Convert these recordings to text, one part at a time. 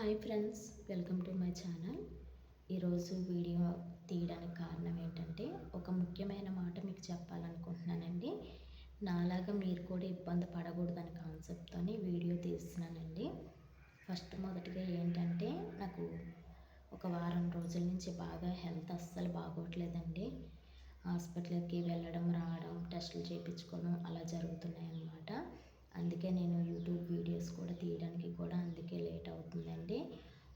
Hi friends, welcome to my channel. ఈరోజు video తీయడానికి కారణం ఏంటంటే ఒక ముఖ్యమైన మాట మీకు చెప్పాలనుకుంటున్నానండి. నాలాగా మీరు కూడా ఇబ్బంది పడకూడదని కాన్సెప్ట్తో వీడియో తీస్తున్నానండి. మొదటిగా ఏంటంటే నాకు ఒక వారం రోజుల నుంచి బాగా హెల్త్ అస్సలు బాగోట్లేదండి. హాస్పిటల్కి వెళ్ళడం రావడం టెస్టులు చేయించుకోవడం అలా జరుగుతున్నాయన్నమాట. అందుకే నేను యూట్యూబ్ వీడియోస్ కూడా తీయడానికి కూడా అందుకే లేట్ అవుతుందండి.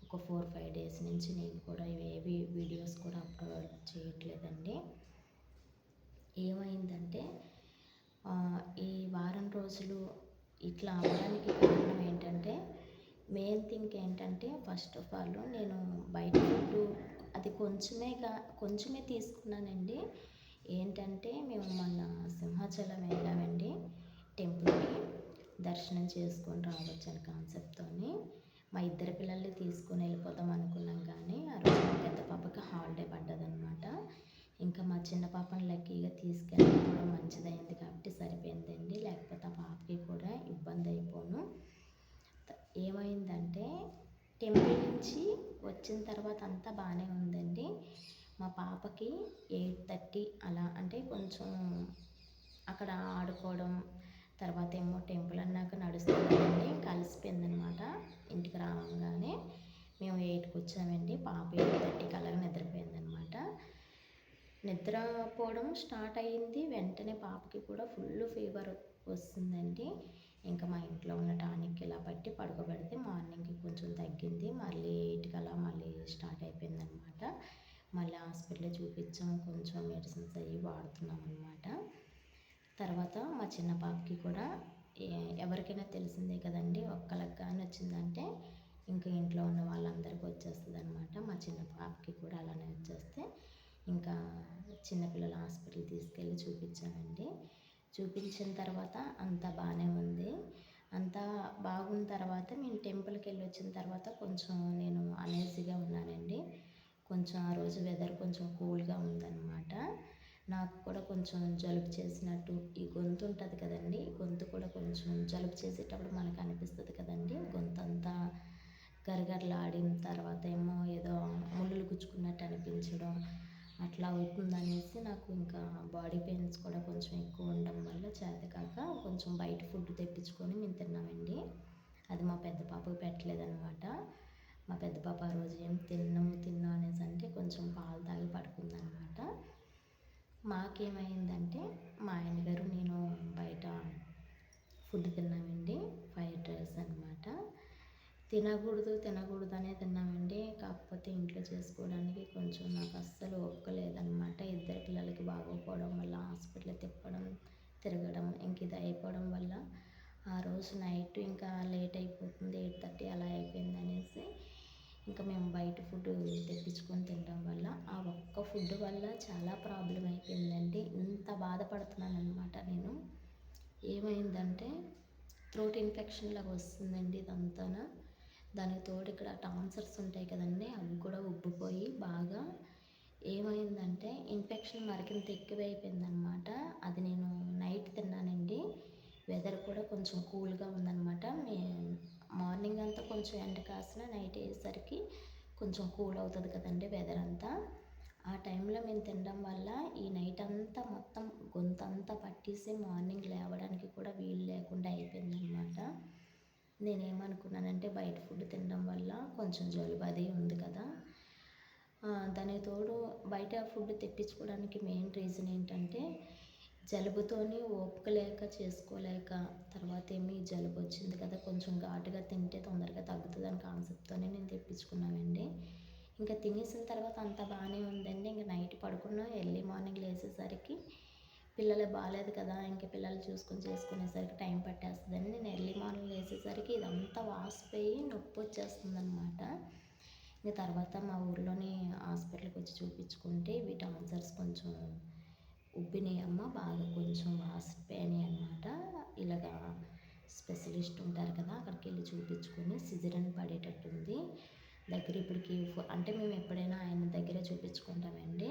ఒక 4-5 డేస్ నుంచి నేను కూడా ఇవేవి వీడియోస్ కూడా అప్లోడ్ చేయట్లేదండి. ఏమైందంటే ఈ వారం రోజులు ఇట్లా అవ్వడానికి కారణం ఏంటంటే మెయిన్ థింగ్ ఏంటంటే ఫస్ట్ ఆఫ్ ఆల్ నేను బయట ఫుడ్డు అది కొంచెమే తీసుకున్నానండి. ఏంటంటే మేము మొన్న సింహాచలం వెళ్ళామండి టెంపుల్కి. దర్శనం చేసుకొని రావచ్చని కాన్సెప్ట్తోని మా ఇద్దరు పిల్లల్ని తీసుకొని వెళ్ళిపోదాం అనుకున్నాం. కానీ ఆ రోజు మా పెద్ద పాపకి హాలిడే పడ్డదనమాట. ఇంకా మా చిన్న పాపను లక్కీగా తీసుకెళ్ళకపోవడం మంచిదైంది కాబట్టి సరిపోయిందండి. లేకపోతే ఆ పాపకి కూడా ఇబ్బంది అయిపోను. ఏమైందంటే టెంపుల్ నుంచి వచ్చిన తర్వాత అంతా బాగానే ఉందండి. మా పాపకి 8:30 అలా అంటే కొంచెం అక్కడ ఆడుకోవడం, తర్వాత ఏమో టెంపుల్ అన్నాక నడుస్తుందండి, కలిసిపోయిందనమాట. ఇంటికి రాగానే మేము 8కి వచ్చామండి. పాప 8:30కి అలాగే నిద్రపోయిందనమాట. నిద్రపోవడం స్టార్ట్ అయ్యింది. వెంటనే పాపకి కూడా ఫుల్ ఫీవర్ వస్తుందండి. ఇంకా మా ఇంట్లో ఉన్న టానిక్ ఇలా పట్టి పడుకోబెడితే మార్నింగ్కి కొంచెం తగ్గింది. మళ్ళీ 8కి అలా మళ్ళీ స్టార్ట్ అయిపోయిందనమాట. మళ్ళీ హాస్పిటల్లో చూపించాం, కొంచెం మెడిసిన్స్ అవి వాడుతున్నాం అనమాట. తర్వాత మా చిన్న పాపకి కూడా ఎవరికైనా తెలిసిందే కదండి, ఒక్కళ్ళకి కానీ వచ్చిందంటే ఇంకా ఇంట్లో ఉన్న వాళ్ళందరికీ వచ్చేస్తుంది అనమాట. మా చిన్న పాపకి కూడా అలానే వచ్చేస్తే ఇంకా చిన్నపిల్లల హాస్పిటల్ తీసుకెళ్ళి చూపించానండి. చూపించిన తర్వాత అంతా బాగానే ఉంది. అంతా బాగున్న తర్వాత మేము టెంపుల్కి వెళ్ళి వచ్చిన తర్వాత కొంచెం నేను అనేజీగా ఉన్నానండి. కొంచెం ఆ రోజు వెదర్ కొంచెం కూల్గా ఉందన్నమాట. నాకు కూడా కొంచెం జలుబు చేసినట్టు ఈ గొంతు ఉంటుంది కదండి, గొంతు కూడా కొంచెం జలుబు చేసేటప్పుడు మనకు అనిపిస్తుంది కదండి, గొంతు అంతా గరగరలాడిన తర్వాత ఏమో ఏదో ముళ్ళులు గుచ్చుకున్నట్టు అనిపించడం అట్లా అవుతుందనేసి నాకు ఇంకా బాడీ పెయిన్స్ కూడా కొంచెం ఎక్కువ ఉండడం వల్ల చేతకాక కొంచెం బయట ఫుడ్ తెప్పించుకొని మేము తిన్నామండి. అది మా పెద్ద పాపకు పెట్టలేదన్నమాట. మా పెద్ద పాప ఆ రోజు ఏం తిన్నా అనేసి అంటే కొంచెం పాలు తాగి పడుకుందనమాట. మాకేమైందంటే మా ఆయన గారు నేను బయట ఫుడ్ తిన్నామండి. ఫ్రైడ్ రైస్ అనమాట. తినకూడదు అనే తిన్నామండి. కాకపోతే ఇంట్లో చేసుకోవడానికి కొంచెం నాకు అస్సలు ఒప్పుకోలేదన్నమాట. ఇద్దరు పిల్లలకి బాగోకపోవడం వల్ల హాస్పిటల్ తిరగడం ఇంక ఇది అయిపోవడం వల్ల ఆ రోజు నైట్ ఇంకా లేట్ అయిపోతుంది, 8:30 అలా అయిపోయింది అనేసి ఇంకా మేము బయట ఫుడ్ తెప్పించుకొని తినడం వల్ల ఆ ఒక్క ఫుడ్ వల్ల చాలా ప్రాబ్లం అయిపోయిందండి. ఇంత బాధపడుతున్నాను అనమాట నేను. ఏమైందంటే థ్రోట్ ఇన్ఫెక్షన్ లాగా వస్తుందండి ఇదంతా. దానికి తోడు ఇక్కడ టాన్సర్స్ ఉంటాయి కదండి, అవి కూడా ఉబ్బిపోయి బాగా ఏమైందంటే ఇన్ఫెక్షన్ మరికింత ఎక్కువైపోయిందనమాట. అది నేను నైట్ తిన్నానండి. వెదర్ కూడా కొంచెం కూల్గా ఉందన్నమాట. మార్నింగ్ అంతా కొంచెం ఎండ కాసిన నైట్ అయ్యేసరికి కొంచెం కూల్ అవుతుంది కదండి వెదర్ అంతా. ఆ టైంలో మేము తినడం వల్ల ఈ నైట్ అంతా మొత్తం గొంతంతా పట్టేసి మార్నింగ్ లేవడానికి కూడా వీలు లేకుండా అయిపోయిందనమాట. నేనేమనుకున్నానంటే బయట ఫుడ్ తినడం వల్ల కొంచెం జలుబు అది ఉంది కదా, దానికి తోడు బయట ఫుడ్ తెప్పించుకోవడానికి మెయిన్ రీజన్ ఏంటంటే జలుబుతోని ఓపిక లేక చేసుకోలేక, తర్వాత ఏమి జలుబు వచ్చింది కదా కొంచెం ఘాటుగా తింటే తొందరగా తగ్గుతుందని కాన్సెప్ట్తోనే నేను తెప్పించుకున్నానండి. ఇంకా తినేసిన తర్వాత అంతా బాగానే ఉందండి. ఇంకా నైట్ పడుకున్నా ఎర్లీ మార్నింగ్ లేచేసరికి పిల్లలు బాగాలేదు కదా, ఇంకా పిల్లలు చూసుకొని చేసుకునేసరికి టైం పట్టేస్తుందని నేను ఎర్లీ మార్నింగ్ లేచేసరికి ఇదంతా వాసిపోయి నొప్పి వచ్చేస్తుంది అనమాట. ఇంకా తర్వాత మా ఊర్లోని హాస్పిటల్కి వచ్చి చూపించుకుంటే ఇవి టాన్సర్స్ కొంచెం ఉబ్బినాయి అమ్మ, బాగా కొంచెం వాసిపోయినాయి అనమాట. ఇలాగా స్పెషలిస్ట్ ఉంటారు కదా, అక్కడికి వెళ్ళి చూపించుకొని సిజరన్ పడేటట్టుంది దగ్గర. ఇప్పటికి అంటే మేము ఎప్పుడైనా ఆయన దగ్గరే చూపించుకుంటామండి.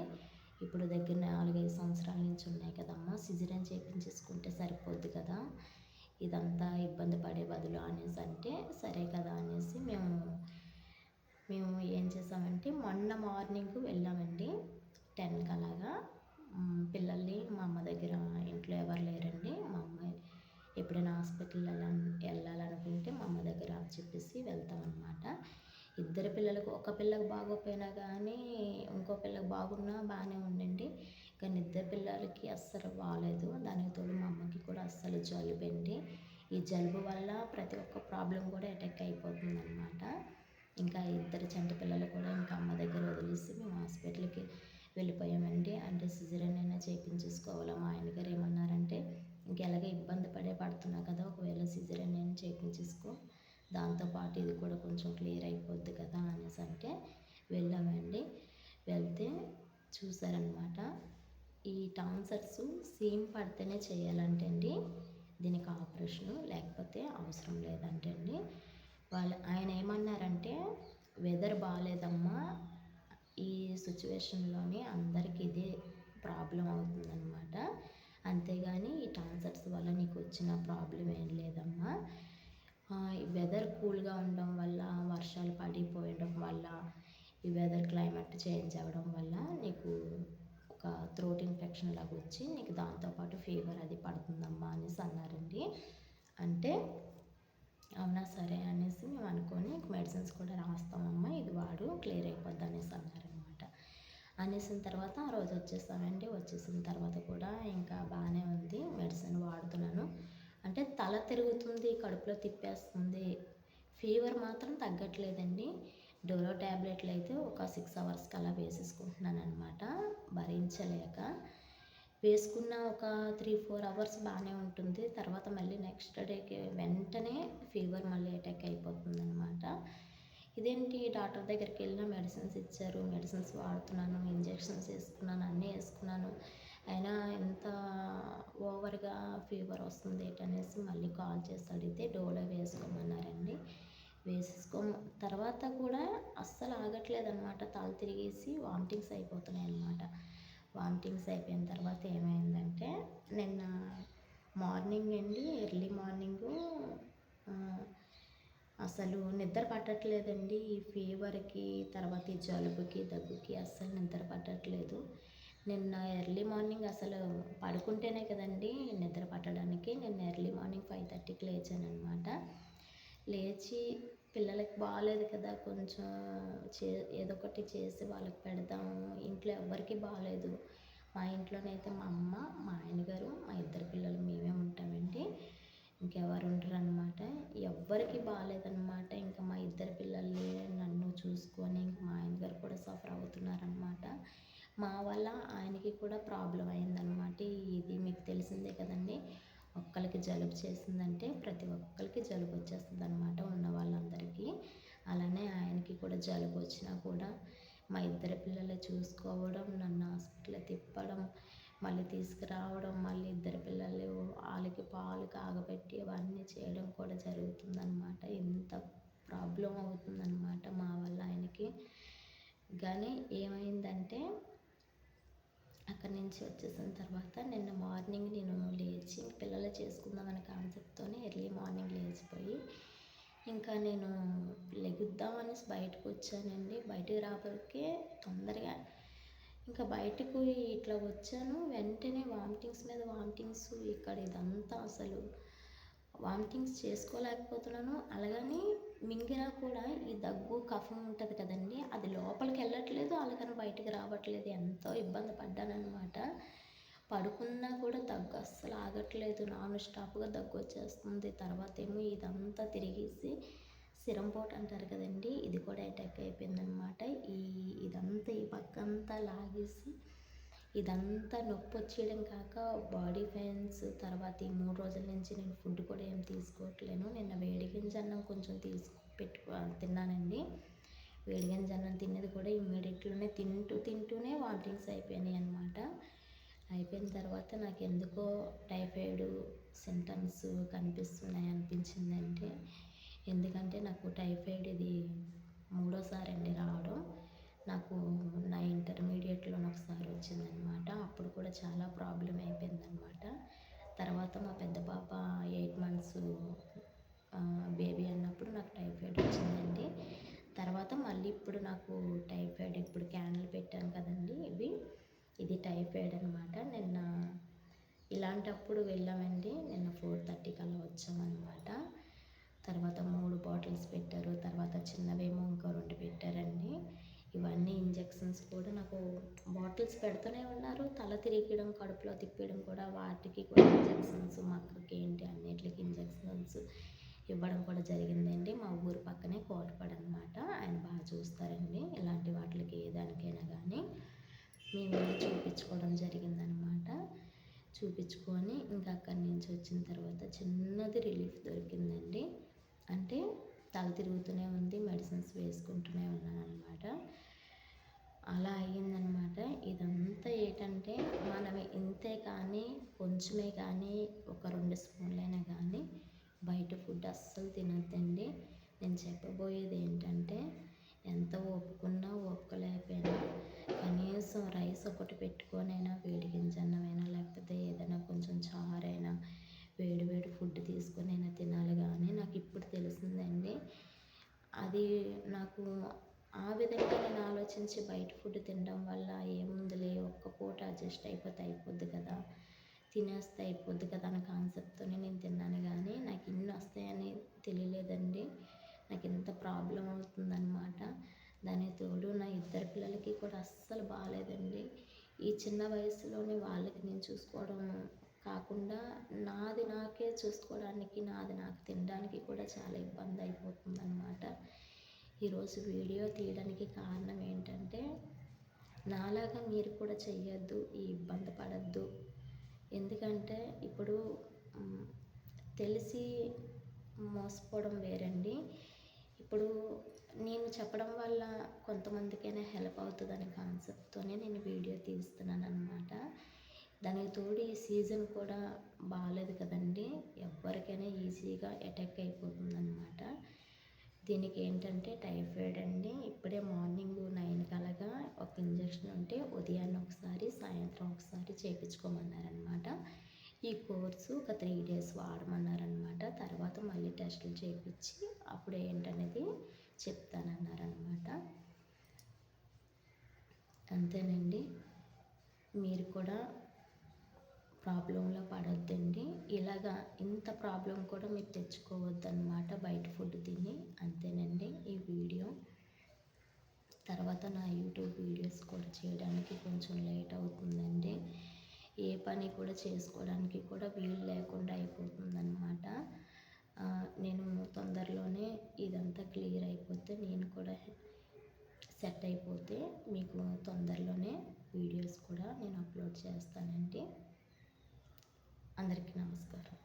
ఇప్పుడు దగ్గర 4-5 సంవత్సరాల నుంచి ఉన్నాయి కదమ్మా, సిజరన్ చేయించేసుకుంటే సరిపోద్ది కదా, ఇదంతా ఇబ్బంది పడే బదులు అనేసి అంటే సరే కదా అనేసి మేము ఏం చేసామంటే మొన్న మార్నింగ్ వెళ్ళామండి 10కి అలాగా. పిల్లల్ని మా అమ్మ దగ్గర ఇంట్లో ఎవరు లేరండి. మా అమ్మ ఎప్పుడైనా హాస్పిటల్ వెళ్ళాలనుకుంటే మా అమ్మ దగ్గర చెప్పేసి వెళ్తామన్నమాట. ఇద్దరు పిల్లలకు ఒక పిల్లకి బాగోపోయినా కానీ ఇంకో పిల్లకి బాగున్నా బాగానే ఉండండి. కానీ ఇద్దరు పిల్లలకి అస్సలు బాగాలేదు. దానికి తోడు మా అమ్మకి కూడా అస్సలు జలుబండి. ఈ జలుబు వల్ల ప్రతి ఒక్క ప్రాబ్లం కూడా అటాక్ అయిపోతుందన్నమాట. ఇంకా ఇద్దరు చంటి పిల్లలు కూడా ఇంకా అమ్మ దగ్గర వదిలేసి మేము హాస్పిటల్కి వెళ్ళిపోయామండి. అంటే సిజేరియన్ అయినా చేయించేసుకోవాలా. మా ఆయన గారు ఏమన్నారంటే ఇంకెలాగే ఇబ్బంది పడుతున్నావు కదా, ఒకవేళ సిజేరియన్ అయినా చేయించేసుకో, దాంతోపాటు ఇది కూడా కొంచెం క్లియర్ అయిపోద్ది కదా అనేసి అంటే వెళ్ళామండి. వెళ్తే చూసారనమాట, ఈ టాన్సర్స్ సీమ్ పడితేనే చేయాలంటే అండి దీనికి ఆపరేషను, లేకపోతే అవసరం లేదంటే అండి. ఆయన ఏమన్నారంటే వెదర్ బాగాలేదమ్మా, ఈ సిచ్యువేషన్లోని అందరికీ ఇదే ప్రాబ్లం అవుతుందన్నమాట. అంతేగాని ఈ టాన్సర్స్ వల్ల నీకు వచ్చిన ప్రాబ్లం ఏం లేదమ్మా. వెదర్ కూల్గా ఉండడం వల్ల, వర్షాలు పడిపోయడం వల్ల, ఈ వెదర్ క్లైమేట్ చేంజ్ అవ్వడం వల్ల నీకు ఒక థ్రోట్ ఇన్ఫెక్షన్ లాగా వచ్చి నీకు దాంతోపాటు ఫీవర్ అది పడుతుందమ్మా అనేసి అన్నారండి. అంటే అవునా సరే అనేసి మేము అనుకొని మెడిసిన్స్ కూడా రాస్తామమ్మా, ఇది వాడు క్లియర్ అయిపోద్ది అనేసి అన్నారనమాట. అనేసిన తర్వాత ఆ రోజు వచ్చేసామండి. వచ్చేసిన తర్వాత కూడా ఇంకా బాగానే ఉంది, మెడిసిన్ వాడుతున్నాను. అంటే తల తిరుగుతుంది, కడుపులో తిప్పేస్తుంది, ఫీవర్ మాత్రం తగ్గట్లేదండి. డోలో ట్యాబ్లెట్లు అయితే ఒక 6 అవర్స్కి అలా వేసేసుకుంటున్నాను అనమాట, భరించలేక. వేసుకున్న ఒక 3-4 అవర్స్ బాగానే ఉంటుంది. తర్వాత మళ్ళీ నెక్స్ట్ డేకి వెంటనే ఫీవర్ మళ్ళీ అటాక్ అయిపోతుందన్నమాట. ఇదేంటి, డాక్టర్ దగ్గరికి వెళ్ళినా మెడిసిన్స్ ఇచ్చారు, మెడిసిన్స్ వాడుతున్నాను, ఇంజెక్షన్స్ వేసుకున్నాను, అన్నీ వేసుకున్నాను, అయినా ఎంత ఓవర్గా ఫీవర్ వస్తుంది ఏంటనేసి మళ్ళీ కాల్ చేసి అడిగితే డోలో వేసుకోమన్నారండి. వేసేసుకో తర్వాత కూడా అస్సలు ఆగట్లేదు అనమాట, తల తిరిగేసి వామిటింగ్స్ అయిపోతున్నాయి అనమాట. వామిటింగ్స్ అయిపోయిన తర్వాత ఏమైందంటే నిన్న మార్నింగ్ అండి, ఎర్లీ మార్నింగు అసలు నిద్ర పట్టట్లేదండి. ఈ ఫీవర్కి, తర్వాత ఈ జలుబుకి, దగ్గుకి అస్సలు నిద్ర పట్టట్లేదు. నిన్న ఎర్లీ మార్నింగ్ అసలు పడుకుంటేనే కదండి నిద్ర పట్టడానికి. నిన్న ఎర్లీ మార్నింగ్ 5:30కి లేచానమాట. లేచి పిల్లలకి బాగాలేదు కదా, కొంచెం ఏదో ఒకటి చేసి వాళ్ళకి పెడదాము, ఇంట్లో ఎవ్వరికీ బాగాలేదు. మా ఇంట్లోనైతే మా అమ్మ, మా ఆయన గారు, మా ఇద్దరు పిల్లలు మేమే ఉంటామండి, ఇంకెవరు ఉండరు అనమాట. ఎవ్వరికి బాగాలేదన్నమాట. ఇంకా మా ఇద్దరు పిల్లల్ని నన్ను చూసుకొని ఇంక మా ఆయన గారు కూడా సఫర్ అవుతున్నారనమాట. మా వల్ల ఆయనకి కూడా ప్రాబ్లం అయిందనమాట. ఇది మీకు తెలిసిందే కదండి, ఒక్కరికి జలుబు చేసిందంటే ప్రతి ఒక్కరికి జలుబు వచ్చేస్తుంది అనమాట, ఉన్న వాళ్ళందరికీ. అలానే ఆయనకి కూడా జలుబు వచ్చినా కూడా మా ఇద్దరు పిల్లలు చూసుకోవడం, నన్ను హాస్పిటల్ తిప్పడం, మళ్ళీ తీసుకురావడం, మళ్ళీ ఇద్దరు పిల్లలు వాళ్ళకి పాలు కాగబెట్టి అవన్నీ చేయడం కూడా జరుగుతుందన్నమాట. ఇంత ప్రాబ్లం అవుతుందన్నమాట మా వల్ల ఆయనకి. కానీ ఏమైందంటే అక్కడి నుంచి వచ్చేసిన తర్వాత నిన్న మార్నింగ్ నేను లేచి పిల్లలు చేసుకుందామనే కాన్సెప్ట్తోనే ఎర్లీ మార్నింగ్ లేచిపోయి ఇంకా నేను లెగుద్దామనేసి బయటకు వచ్చానండి. బయటికి రాబోకే తొందరగా ఇంకా బయటకు ఇట్లా వచ్చాను. వెంటనే వామిటింగ్స్ మీద వామిటింగ్స్, ఇక్కడ ఇదంతా అసలు వామిటింగ్స్ చేసుకోలేకపోతున్నాను. అలాగని మింగినా కూడా ఈ దగ్గు, కఫం ఉంటుంది కదండి, అది లోపలికి వెళ్ళట్లేదు, అలాగని బయటికి రావట్లేదు. ఎంతో ఇబ్బంది పడ్డానమాట. పడుకున్నా కూడా దగ్గు అస్సలు ఆగట్లేదు, నాన్ స్టాప్గా దగ్గు వచ్చేస్తుంది. తర్వాత ఏమో ఇదంతా తిరిగేసి సిరంపోటు అంటారు కదండి, ఇది కూడా అటాక్ అయిపోయిందనమాట. ఇదంతా ఈ పక్కంతా లాగేసి ఇదంతా నొప్పి వచ్చేయడం కాక బాడీ పెయిన్స్. తర్వాత ఈ 3 రోజుల నుంచి నేను ఫుడ్ కూడా ఏం తీసుకోవట్లేను. నిన్న వేడిగింజ అన్నం కొంచెం తిన్నానండి. వేడిగింజ అన్నం తిన్నది కూడా ఇమ్మీడియట్లోనే తింటూనే వామిటింగ్స్ అయిపోయినాయి అనమాట. అయిపోయిన తర్వాత నాకు ఎందుకో టైఫాయిడ్ సింటమ్స్ కనిపిస్తున్నాయి అనిపించిందంటే, ఎందుకంటే నాకు టైఫాయిడ్ ఇది 3వసారి అండి రావడం. నాకు నా ఇంటర్మీడియట్లో ఒకసారి వచ్చిందనమాట. అప్పుడు కూడా చాలా ప్రాబ్లం అయిపోయిందనమాట. తర్వాత మా పెద్ద పాప 8 మంత్స్ బేబీ అన్నప్పుడు నాకు టైఫాయిడ్ వచ్చిందండి. తర్వాత మళ్ళీ ఇప్పుడు నాకు టైఫాయిడ్, ఇప్పుడు క్యాన్లు పెట్టాను కదండి ఇది టైఫాయిడ్ అనమాట. నిన్న ఇలాంటప్పుడు వెళ్ళామండి. నిన్న 4:30కి అలా వచ్చామన్నమాట. తర్వాత 3 బాటిల్స్ పెట్టారు. తర్వాత చిన్నవేమో ఇంకో 2 పెట్టారండి. ఇవన్నీ ఇంజెక్షన్స్ కూడా నాకు బాటిల్స్ పెడుతూనే ఉన్నారు. తల తిరగడం, కడుపులో తిప్పడం కూడా, వాటికి కూడా ఇంజెక్షన్స్, మక్కకి ఏంటి అన్నిటికి ఇంజెక్షన్స్ ఇవ్వడం కూడా జరిగిందండి. మా ఊరు పక్కనే కోటపాడు అనమాట. ఆయన బాగా చూస్తారండి ఇలాంటి వాటికి, ఏ దానికైనా కానీ. మేము వెళ్ళి చూపించుకోవడం జరిగిందనమాట. చూపించుకొని ఇంకా అక్కడి నుంచి వచ్చిన తర్వాత చిన్నది రిలీఫ్ దొరికిందండి. అంటే తల తిరుగుతూనే ఉంది, మెడిసిన్స్ వేసుకుంటూనే ఉన్నానన్నమాట. అలా అయ్యిందనమాట. ఇదంతా ఏంటంటే మనం ఇంతే కానీ, కొంచెమే కానీ, ఒక 2 స్పూన్లైనా కానీ బయట ఫుడ్ అస్సలు తినొద్దండి. నేను చెప్పబోయేది ఏంటంటే, ఎంత ఓపుకున్నా ఓపుకోలేకపోయినా కనీసం రైస్ ఒకటి పెట్టుకొనైనా, వేడి గింజన్నమైనా, లేకపోతే ఏదైనా కొంచెం చారైనా, వేడి వేడి ఫుడ్ తీసుకొనైనా తినాలి. కానీ నాకు ఇప్పుడు తెలిసిందండి, అది నాకు ఆ విధంగా నేను ఆలోచించి బయట ఫుడ్ తినడం వల్ల ఏముందిలే, ఒక్క పూట అడ్జస్ట్ అయిపోద్ది కదా, తినేస్తే అయిపోద్ది కదా అనే కాన్సెప్ట్తోనే నేను తిన్నాను. కానీ నాకు ఇన్ని వస్తాయని తెలియలేదండి. నాకు ఇంత ప్రాబ్లం అవుతుందన్నమాట. దానికి తోడు నా 2 పిల్లలకి కూడా అస్సలు బాగాలేదండి. ఈ చిన్న వయసులోనే వాళ్ళకి నేను చూసుకోవడం కాకుండా, నాది నాకే చూసుకోవడానికి, నాది నాకు తినడానికి కూడా చాలా ఇబ్బంది అయిపోతుందన్నమాట. ఈరోజు వీడియో తీయడానికి కారణం ఏంటంటే, నాలాగా మీరు కూడా చెయ్యొద్దు, ఈ ఇబ్బంది పడద్దు. ఎందుకంటే ఇప్పుడు తెలిసి మోసపోవడం వేరండి. ఇప్పుడు నేను చెప్పడం వల్ల కొంతమందికైనా హెల్ప్ అవుతుందనే కాన్సెప్ట్తోనే నేను వీడియో తీస్తున్నాను అనమాట. దానికి తోడు ఈ సీజన్ కూడా బాగాలేదు కదండి, ఎవరికైనా ఈజీగా అటాక్ అయిపోతుందన్నమాట. దీనికి ఏంటంటే టైఫాయిడ్ అండి. ఇప్పుడే మార్నింగ్ 9కి అలాగా ఒక ఇంజెక్షన్ ఉంటే ఉదయాన్నే ఒకసారి, సాయంత్రం ఒకసారి చేయించుకోమన్నారనమాట. ఈ కోర్సు ఒక 3 డేస్ వాడమన్నారనమాట. తర్వాత మళ్ళీ టెస్టులు చేయించి అప్పుడు ఏంటనేది చెప్తానన్నారనమాట. అంతేనండి. మీరు కూడా ప్రాబ్లంలో పడొద్దండి. ఇలాగా ఇంత ప్రాబ్లం కూడా మీరు తెచ్చుకోవద్దన్నమాట బయట ఫుడ్ తిని. అంతేనండి ఈ వీడియో. తర్వాత నా యూట్యూబ్ వీడియోస్ కూడా చేయడానికి కొంచెం లేట్ అవుతుందండి. ఏ పని కూడా చేసుకోవడానికి కూడా వీలు లేకుండా అయిపోతుందన్నమాట. నేను తొందరలోనే ఇదంతా క్లియర్ అయిపోతే, నేను కూడా సెట్ అయిపోతే మీకు తొందరలోనే వీడియోస్ కూడా నేను అప్లోడ్ చేస్తానండి. అందరికీ నమస్కారం.